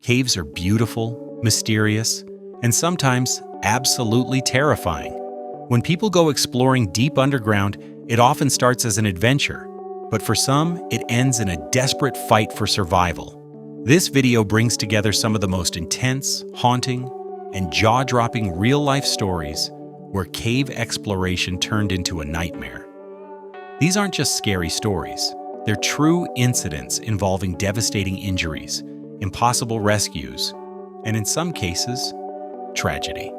Caves are beautiful, mysterious, and sometimes absolutely terrifying. When people go exploring deep underground, it often starts as an adventure, but for some, it ends in a desperate fight for survival. This video brings together some of the most intense, haunting, and jaw-dropping real-life stories where cave exploration turned into a nightmare. These aren't just scary stories. They're true incidents involving devastating injuries, impossible rescues, and in some cases, tragedy.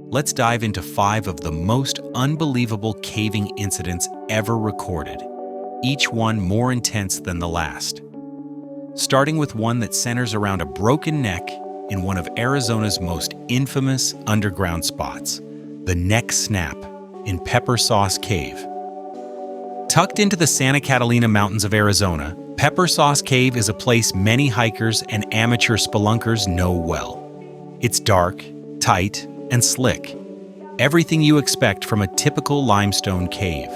Let's dive into 5 of the most unbelievable caving incidents ever recorded, each one more intense than the last. Starting with one that centers around a broken neck in one of Arizona's most infamous underground spots, the Neck Snap in Pepper Sauce Cave. Tucked into the Santa Catalina Mountains of Arizona, Pepper Sauce Cave is a place many hikers and amateur spelunkers know well. It's dark, tight, and slick. Everything you expect from a typical limestone cave.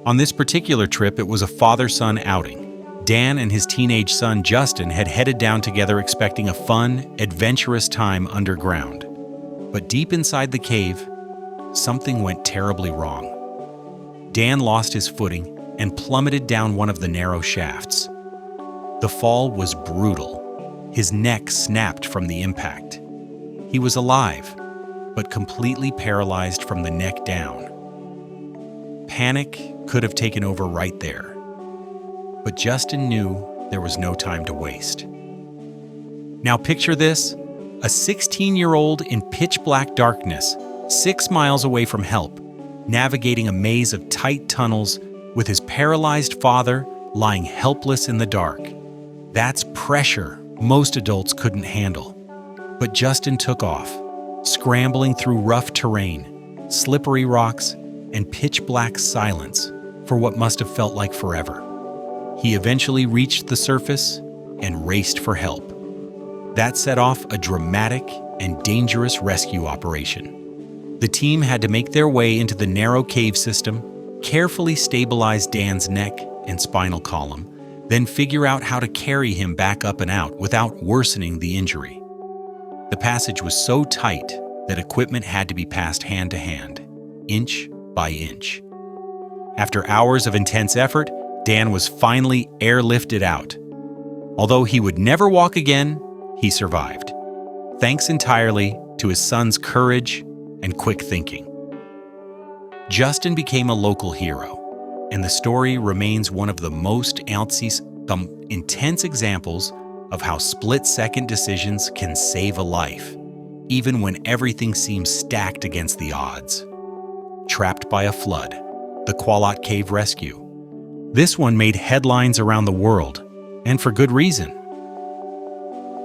On this particular trip, it was a father-son outing. Dan and his teenage son Justin had headed down together expecting a fun, adventurous time underground. But deep inside the cave, something went terribly wrong. Dan lost his footing and plummeted down one of the narrow shafts. The fall was brutal. His neck snapped from the impact. He was alive, but completely paralyzed from the neck down. Panic could have taken over right there. But Justin knew there was no time to waste. Now picture this, a 16-year-old in pitch-black darkness, 6 miles away from help, navigating a maze of tight tunnels with his paralyzed father lying helpless in the dark. That's pressure most adults couldn't handle. But Justin took off, scrambling through rough terrain, slippery rocks, and pitch-black silence for what must have felt like forever. He eventually reached the surface and raced for help. That set off a dramatic and dangerous rescue operation. The team had to make their way into the narrow cave system, carefully stabilize Dan's neck and spinal column, then figure out how to carry him back up and out without worsening the injury. The passage was so tight that equipment had to be passed hand to hand, inch by inch. After hours of intense effort, Dan was finally airlifted out. Although he would never walk again, he survived, thanks entirely to his son's courage and quick thinking. Justin became a local hero, and the story remains one of the most intense examples of how split-second decisions can save a life, even when everything seems stacked against the odds. Trapped by a flood, the Qualot Cave Rescue. This one made headlines around the world, and for good reason.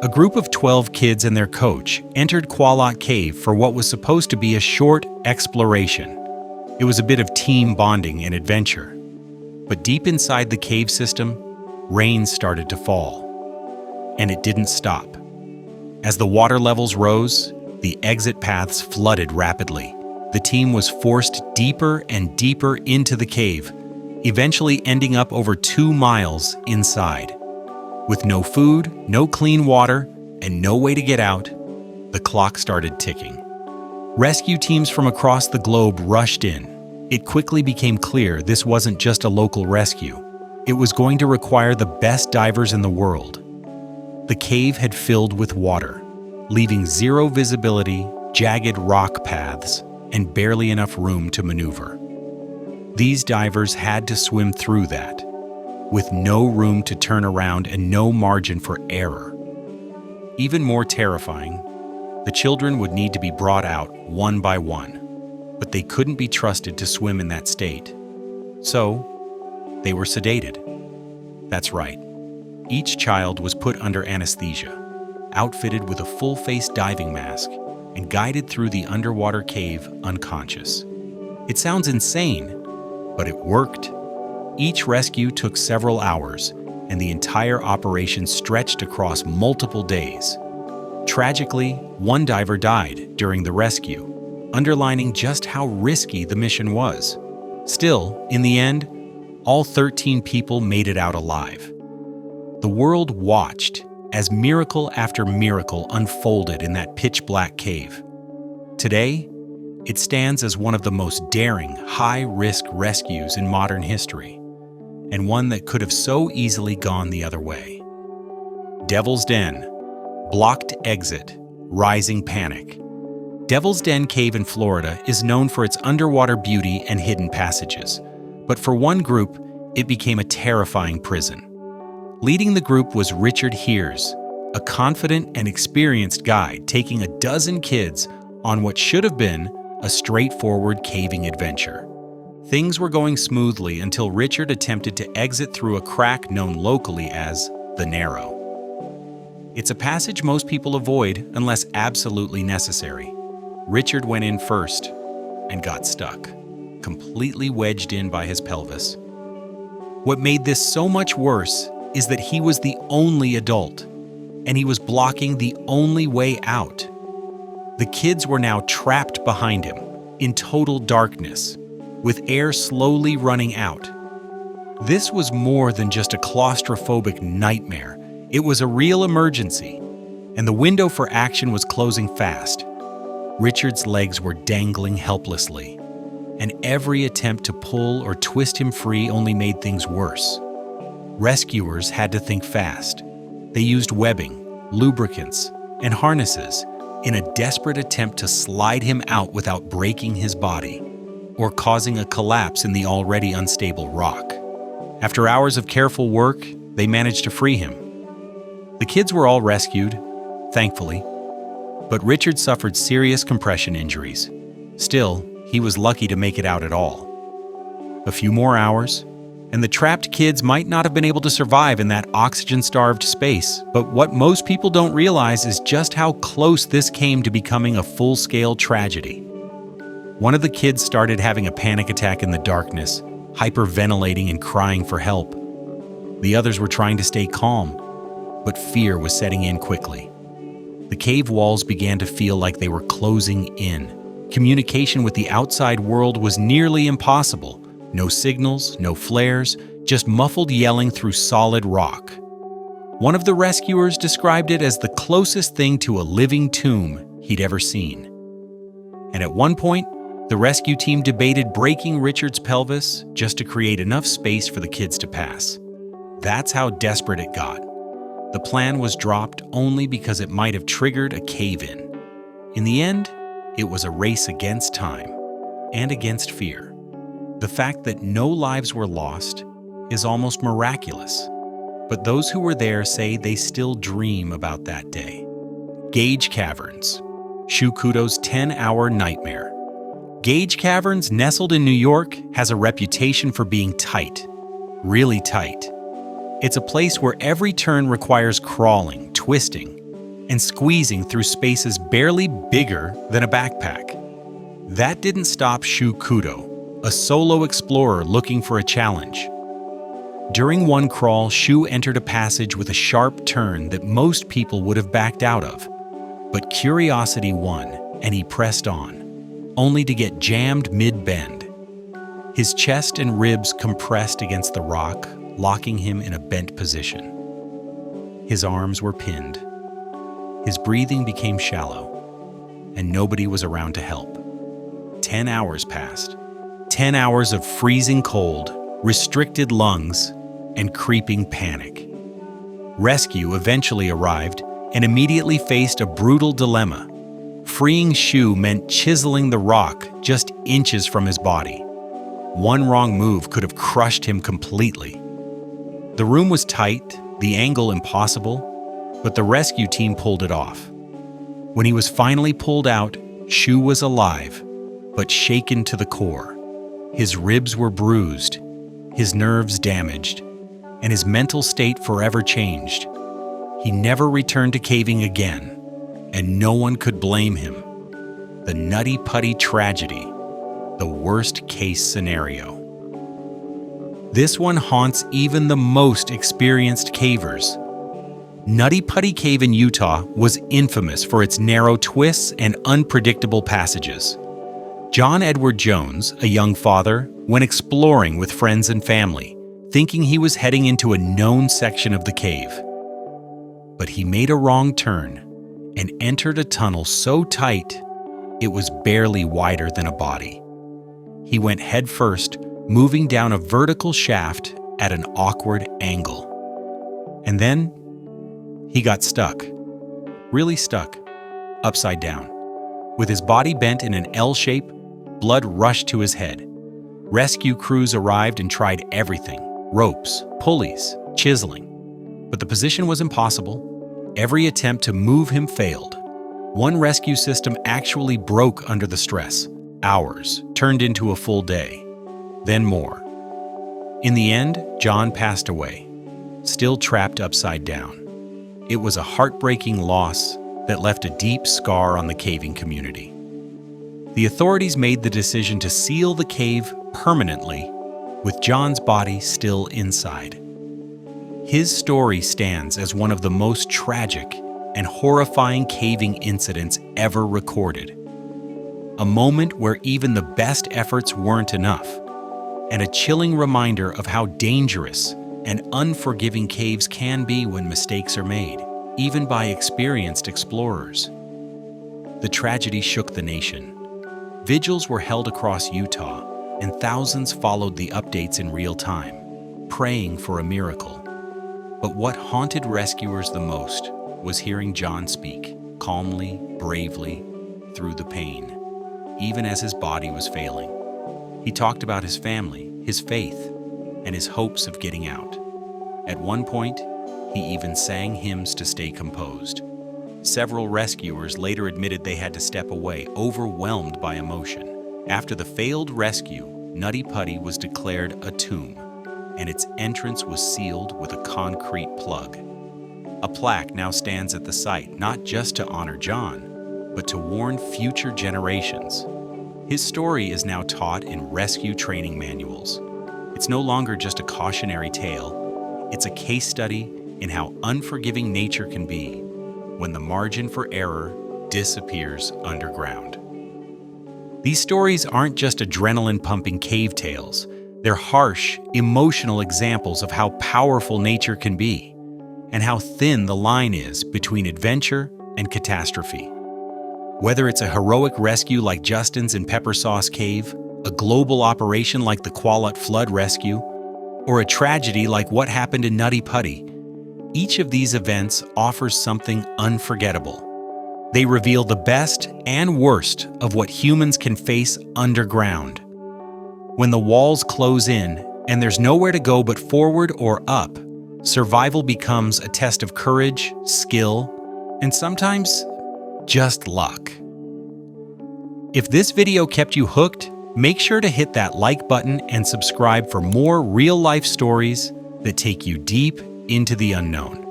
A group of 12 kids and their coach entered Qualot Cave for what was supposed to be a short exploration. It was a bit of team bonding and adventure. But deep inside the cave system, rain started to fall. And it didn't stop. As the water levels rose, the exit paths flooded rapidly. The team was forced deeper and deeper into the cave, eventually ending up over 2 miles inside. With no food, no clean water, and no way to get out, the clock started ticking. Rescue teams from across the globe rushed in. It quickly became clear this wasn't just a local rescue. It was going to require the best divers in the world. The cave had filled with water, leaving zero visibility, jagged rock paths, and barely enough room to maneuver. These divers had to swim through that, with no room to turn around and no margin for error. Even more terrifying, the children would need to be brought out one by one, but they couldn't be trusted to swim in that state. So, they were sedated. That's right. Each child was put under anesthesia, outfitted with a full-face diving mask, and guided through the underwater cave unconscious. It sounds insane, but it worked. Each rescue took several hours, and the entire operation stretched across multiple days. Tragically, one diver died during the rescue, underlining just how risky the mission was. Still, in the end, all 13 people made it out alive. The world watched as miracle after miracle unfolded in that pitch-black cave. Today, it stands as one of the most daring, high-risk rescues in modern history, and one that could have so easily gone the other way. Devil's Den, blocked exit, rising panic. Devil's Den Cave in Florida is known for its underwater beauty and hidden passages, but for one group, it became a terrifying prison. Leading the group was Richard Hears, a confident and experienced guide taking a dozen kids on what should have been a straightforward caving adventure. Things were going smoothly until Richard attempted to exit through a crack known locally as the Narrow. It's a passage most people avoid unless absolutely necessary. Richard went in first and got stuck, completely wedged in by his pelvis. What made this so much worse is that he was the only adult, and he was blocking the only way out. The kids were now trapped behind him, in total darkness, with air slowly running out. This was more than just a claustrophobic nightmare. It was a real emergency, and the window for action was closing fast. Richard's legs were dangling helplessly, and every attempt to pull or twist him free only made things worse. Rescuers had to think fast. They used webbing, lubricants, and harnesses in a desperate attempt to slide him out without breaking his body or causing a collapse in the already unstable rock. After hours of careful work, they managed to free him. The kids were all rescued, thankfully, but Richard suffered serious compression injuries. Still, he was lucky to make it out at all. A few more hours, and the trapped kids might not have been able to survive in that oxygen-starved space, but what most people don't realize is just how close this came to becoming a full-scale tragedy. One of the kids started having a panic attack in the darkness, hyperventilating and crying for help. The others were trying to stay calm, but fear was setting in quickly. The cave walls began to feel like they were closing in. Communication with the outside world was nearly impossible. No signals, no flares, just muffled yelling through solid rock. One of the rescuers described it as the closest thing to a living tomb he'd ever seen. And at one point, the rescue team debated breaking Richard's pelvis just to create enough space for the kids to pass. That's how desperate it got. The plan was dropped only because it might have triggered a cave-in. In the end, it was a race against time and against fear. The fact that no lives were lost is almost miraculous, but those who were there say they still dream about that day. Gage Caverns, Shukudo's 10-hour nightmare. Gage Caverns, nestled in New York, has a reputation for being tight, really tight. It's a place where every turn requires crawling, twisting, and squeezing through spaces barely bigger than a backpack. That didn't stop Shukudo, a solo explorer looking for a challenge. During one crawl, Shu entered a passage with a sharp turn that most people would have backed out of. But curiosity won, and he pressed on, only to get jammed mid-bend. His chest and ribs compressed against the rock, locking him in a bent position. His arms were pinned. His breathing became shallow, and nobody was around to help. 10 hours passed. 10 hours of freezing cold, restricted lungs, and creeping panic. Rescue eventually arrived and immediately faced a brutal dilemma. Freeing Shu meant chiseling the rock just inches from his body. One wrong move could have crushed him completely. The room was tight, the angle impossible, but the rescue team pulled it off. When he was finally pulled out, Shu was alive, but shaken to the core. His ribs were bruised, his nerves damaged, and his mental state forever changed. He never returned to caving again, and no one could blame him. The Nutty Putty tragedy, the worst-case scenario. This one haunts even the most experienced cavers. Nutty Putty Cave in Utah was infamous for its narrow twists and unpredictable passages. John Edward Jones, a young father, went exploring with friends and family, thinking he was heading into a known section of the cave. But he made a wrong turn and entered a tunnel so tight it was barely wider than a body. He went headfirst, moving down a vertical shaft at an awkward angle. And then he got stuck, really stuck, upside down. With his body bent in an L shape, blood rushed to his head. Rescue crews arrived and tried everything: ropes, pulleys, chiseling. But the position was impossible. Every attempt to move him failed. One rescue system actually broke under the stress. Hours turned into a full day, then more. In the end, John passed away, still trapped upside down. It was a heartbreaking loss that left a deep scar on the caving community. The authorities made the decision to seal the cave permanently, with John's body still inside. His story stands as one of the most tragic and horrifying caving incidents ever recorded. A moment where even the best efforts weren't enough, and a chilling reminder of how dangerous and unforgiving caves can be when mistakes are made, even by experienced explorers. The tragedy shook the nation. Vigils were held across Utah, and thousands followed the updates in real time, praying for a miracle. But what haunted rescuers the most was hearing John speak, calmly, bravely, through the pain, even as his body was failing. He talked about his family, his faith, and his hopes of getting out. At one point, he even sang hymns to stay composed. Several rescuers later admitted they had to step away, overwhelmed by emotion. After the failed rescue, Nutty Putty was declared a tomb, and its entrance was sealed with a concrete plug. A plaque now stands at the site, not just to honor John, but to warn future generations. His story is now taught in rescue training manuals. It's no longer just a cautionary tale, it's a case study in how unforgiving nature can be when the margin for error disappears underground. These stories aren't just adrenaline-pumping cave tales. They're harsh, emotional examples of how powerful nature can be and how thin the line is between adventure and catastrophe. Whether it's a heroic rescue like Justin's in Pepper Sauce Cave, a global operation like the Quallet Flood Rescue, or a tragedy like what happened in Nutty Putty, each of these events offers something unforgettable. They reveal the best and worst of what humans can face underground. When the walls close in and there's nowhere to go but forward or up, survival becomes a test of courage, skill, and sometimes just luck. If this video kept you hooked, make sure to hit that like button and subscribe for more real-life stories that take you deep into the unknown.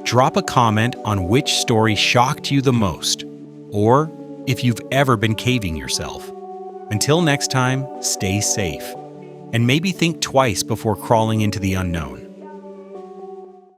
Drop a comment on which story shocked you the most, or if you've ever been caving yourself. Until next time, stay safe, and maybe think twice before crawling into the unknown.